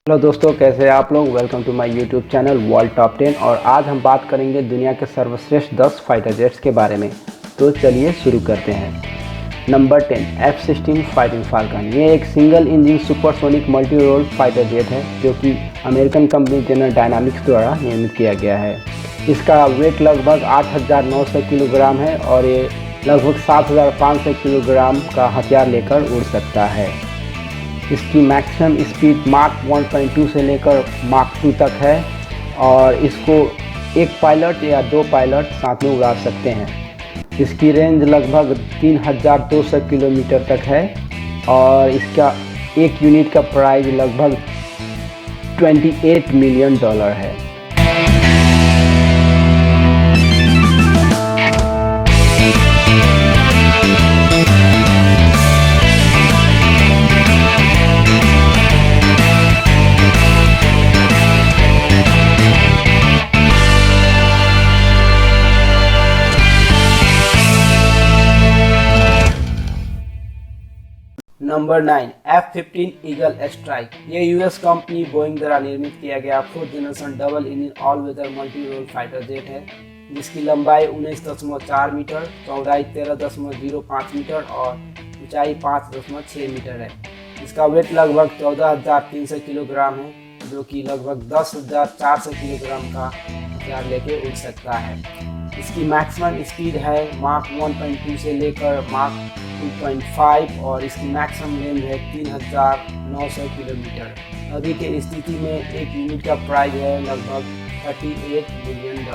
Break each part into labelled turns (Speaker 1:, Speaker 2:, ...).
Speaker 1: Hello दोस्तों, कैसे हैं आप लोग। Welcome to my YouTube channel world top 10। और आज हम बात करेंगे दुनिया के सर्वश्रेष्ठ 10 फाइटर जेट्स के बारे में। तो चलिए शुरू करते हैं। Number 10, F-16 fighting falcon. ये एक single engine supersonic multi role fighter jet है जो कि अमेरिकन कंपनी जनरल डायनामिक्स द्वारा निर्मित किया गया है। इसका वेट लगभग 8,900 किलोग्राम है और ये लगभग 7,500 किलोग्राम का हथियार लेकर उड़ सकता है। इसकी मैक्सिमम स्पीड माक 1.2 से लेकर माक 2 तक है और इसको एक पायलट या दो पायलट साथ में उड़ा सकते हैं। इसकी रेंज लगभग 3,200 किलोमीटर तक है और इसका एक यूनिट का प्राइस लगभग $28 मिलियन है। Number 9, F-15 eagle strike. ये यूएस कंपनी बोइंग द्वारा निर्मित किया गया 4th generation double engine all weather multi role fighter jet है जिसकी लंबाई 19.4 मीटर, चौड़ाई 13.05 मीटर और ऊंचाई 5.6 मीटर है। इसका वेट लगभग 14,300 किलोग्राम है जो कि लगभग 10,400 किलोग्राम का हथियार लेके उड़ सकता है। इसकी मैक्सिमम स्पीड है माक 1.2 से लेकर माक 2.5 और इसकी मैक्सिमम रेंज है 3,900 किलोमीटर। अभी के स्थिति में एक यूनिट का प्राइस है लगभग $38 मिलियन।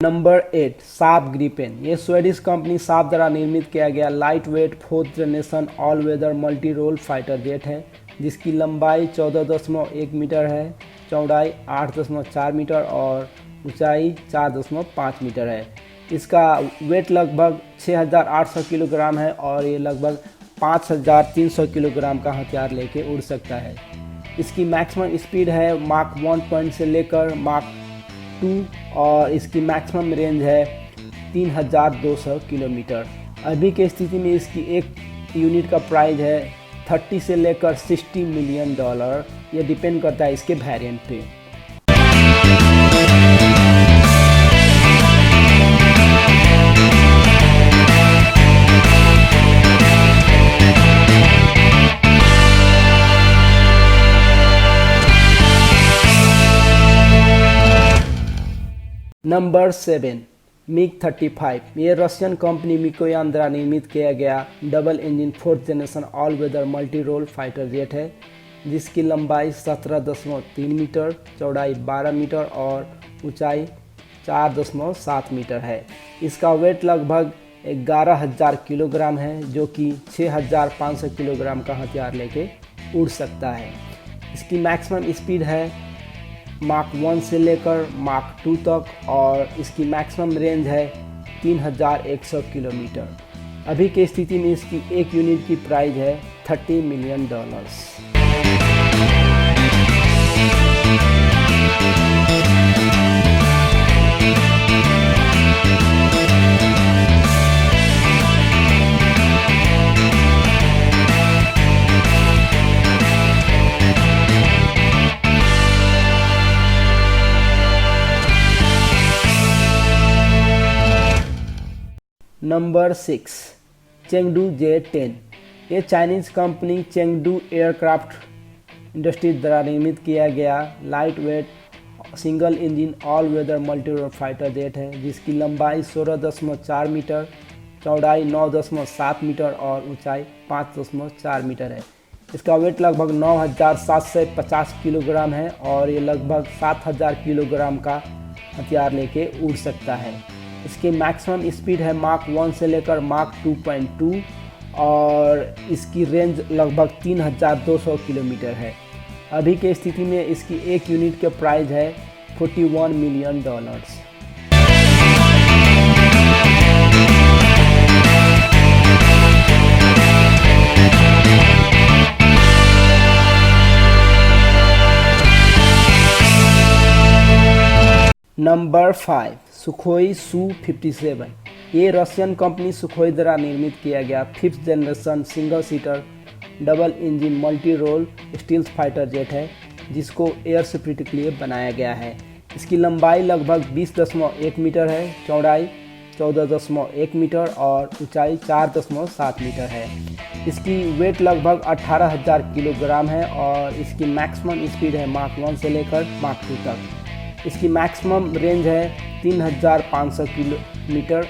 Speaker 1: नंबर 8, साब ग्रिपेन। ये स्वीडिश कंपनी साब द्वारा निर्मित किया गया light weight 4th generation all weather multi role fighter jet है जिसकी लंबाई 14.1 मीटर है, चौड़ाई 8.4 मीटर और ऊंचाई 4.5 मीटर है। इसका वेट लगभग 6,800 किलोग्राम है और ये लगभग 5,300 किलोग्राम का हथियार लेके उड़ सकता है। इसकी मैक्सिमम स्पीड है माक 1 से लेकर माक 2 और इसकी मैक्सिमम रेंज है 3,200 किलोमीटर। अभी के स्थिति में इसकी एक यूनिट का प्राइस है 30 से लेकर $60 मिलियन। ये डिपेंड करता है इसके वेरिएंट पे। Number 7, MiG-35। ये रशियन कंपनी मिकोयान द्वारा निर्मित किया गया double engine 4th generation all weather multi role fighter jet है जिसकी लंबाई 17.3 मीटर, चौड़ाई 12 मीटर और ऊंचाई 4.7 मीटर है। इसका वेट लगभग 11,000 किलोग्राम है जो कि 6,500 किलोग्राम का हथियार लेके उड़ सकता है। इसकी मैक्सिमम स्पीड है माक 1 से लेकर माक 2 तक और इसकी मैक्सिमम रेंज है 3,100 किलोमीटर। अभी की स्थिति में इसकी एक यूनिट की प्राइस है $30 मिलियन। Number 6, Chengdu J-10। ये Chinese company Chengdu aircraft industry द्वारा निर्मित किया गया light weight single engine all weather multi role fighter jet है जिसकी लंबाई 16.4 मीटर, चौड़ाई 9.7 मीटर और ऊंचाई 5.4 मीटर है। इसका वेट लगभग 9,750 किलोग्राम है और ये लगभग 7,000 किलोग्राम का हथियार लेके उड़ सकता है। इसकी मैक्सिमम स्पीड है माक 1 से लेकर माक 2.2 और इसकी रेंज लगभग 3,200 किलोमीटर है। अभी के स्थिति में इसकी एक यूनिट के प्राइस है $41 मिलियन। Number 5 Sukhoi Su-57। ये रशियन कंपनी सुखोई द्वारा निर्मित किया गया 5th generation single seater double engine multi role stealth fighter jet है, जिसको एयर सिक्योरिटी के लिए बनाया गया है। इसकी लंबाई लगभग 20.1 मीटर है, चौड़ाई 14.1 मीटर और ऊंचाई 4.7 मीटर है। इसकी वेट लगभग 18,000 किलोग्राम है और इसकी मैक्सिमम स्पीड है माक 1 से लेकर माक 2 तक। इसकी मैक्सिमम रेंज है 3,500 किलोमीटर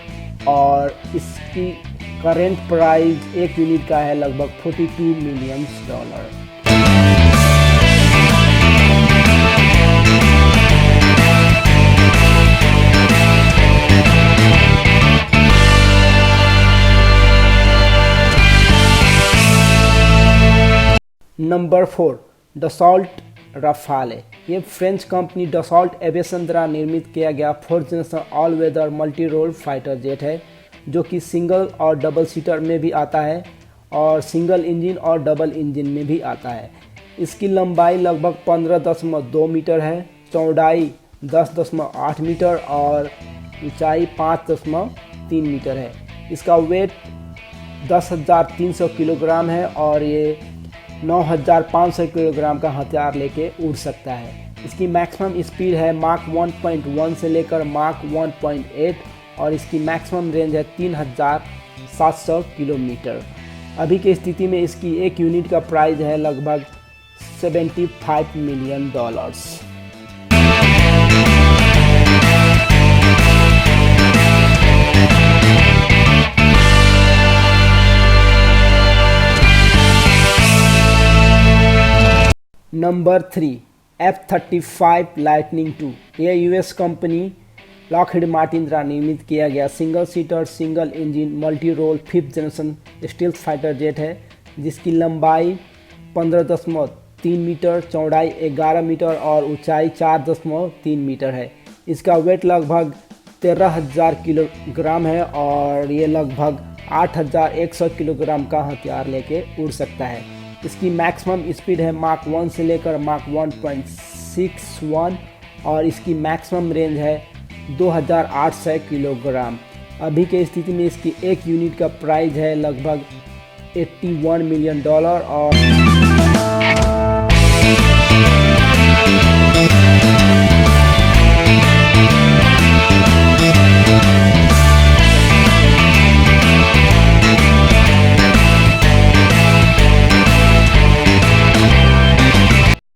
Speaker 1: और इसकी करेंट प्राइस एक यूनिट का है लगभग $42 मिलियन। Number 4 Dassault राफाले। ये फ्रेंच कंपनी डसॉल्ट एविएशन द्वारा निर्मित किया गया 4th generation all weather multi role fighter jet है, जो कि सिंगल और डबल सीटर में भी आता है और सिंगल इंजन और डबल इंजन में भी आता है। इसकी लंबाई लगभग 15.2 मीटर है, चौड़ाई 10.8 मीटर और ऊंचाई 5.3 मीटर है। इसका वेट 10,300 किलोग्राम है और ये 9,500 किलोग्राम का हथियार लेके उड़ सकता है। इसकी मैक्सिमम स्पीड है माक 1.1 से लेकर माक 1.8 और इसकी मैक्सिमम रेंज है 3,700 किलोमीटर। अभी की स्थिति में इसकी एक यूनिट का प्राइस है लगभग $75 million. Number 3 F-35 lightning II। यह यूएस कंपनी लॉकहीड मार्टिन द्वारा निर्मित किया गया single seater single engine multi role 5th generation stealth fighter jet है, जिसकी लंबाई 15.3 मीटर, चौड़ाई 11 मीटर और ऊंचाई 4.3 मीटर है। इसका वेट लगभग 13,000 किलोग्राम है और ये लगभग 8,100 किलोग्राम का हथियार लेके उड़ सकता है। इसकी मैक्सिमम स्पीड है माक 1 से लेकर माक 1.61 और इसकी मैक्सिमम रेंज है 2,800 किलोग्राम। अभी के स्थिति में इसकी एक यूनिट का प्राइस है लगभग $81 मिलियन और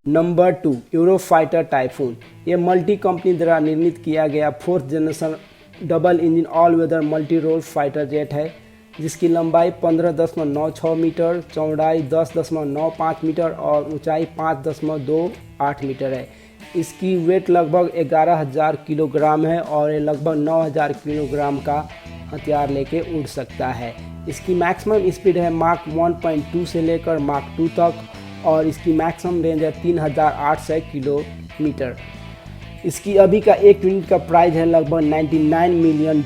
Speaker 1: नंबर 2 यूरोफाइटर टाइफून। ये मल्टी कंपनी द्वारा निर्मित किया गया 4th generation double engine all weather multi role fighter jet है, जिसकी लंबाई 15.96 मीटर, चौड़ाई 10.95 मीटर और ऊंचाई 5.28 मीटर है। इसकी वेट लगभग 11,000 किलोग्राम है और ये लगभग 9,000 किलोग्राम का हथियार लेके उड़ सकता है। इसकी मैक्सिमम स्पीड है माक 1.2 से लेकर माक 2 तक और इसकी मैक्सिमम रेंज है 3,800 किलोमीटर। इसकी अभी का एक यूनिट का प्राइस है लगभग $99 मिलियन।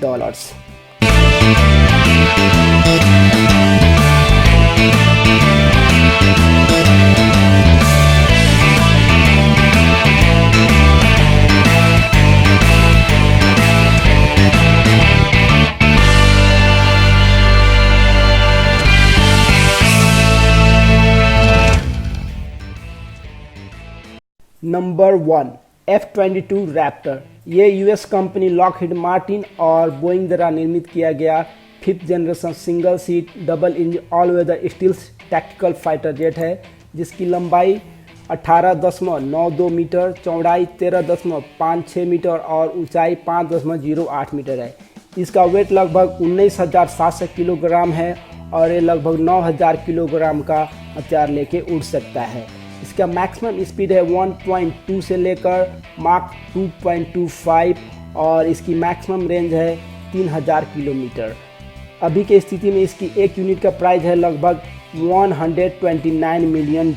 Speaker 1: Number 1 F-22 Raptor. ये यूएस कंपनी लॉकहीड मार्टिन और बोइंग द्वारा निर्मित किया गया 5th generation single seat double engine all weather stealth tactical fighter jet है, जिसकी लंबाई 18.92 मीटर, चौड़ाई 13.56 मीटर और ऊंचाई 5.08 मीटर है। इसका वेट लगभग 19,700 किलोग्राम है और ये लगभग 9,000 किलोग्राम का हथियार लेके उड़ सकता है। इसका मैक्सिमम स्पीड है 1.2 से लेकर माक 2.25 और इसकी मैक्सिमम रेंज है 3,000 किलोमीटर। अभी के स्थिति में इसकी एक यूनिट का प्राइस है लगभग $129 मिलियन।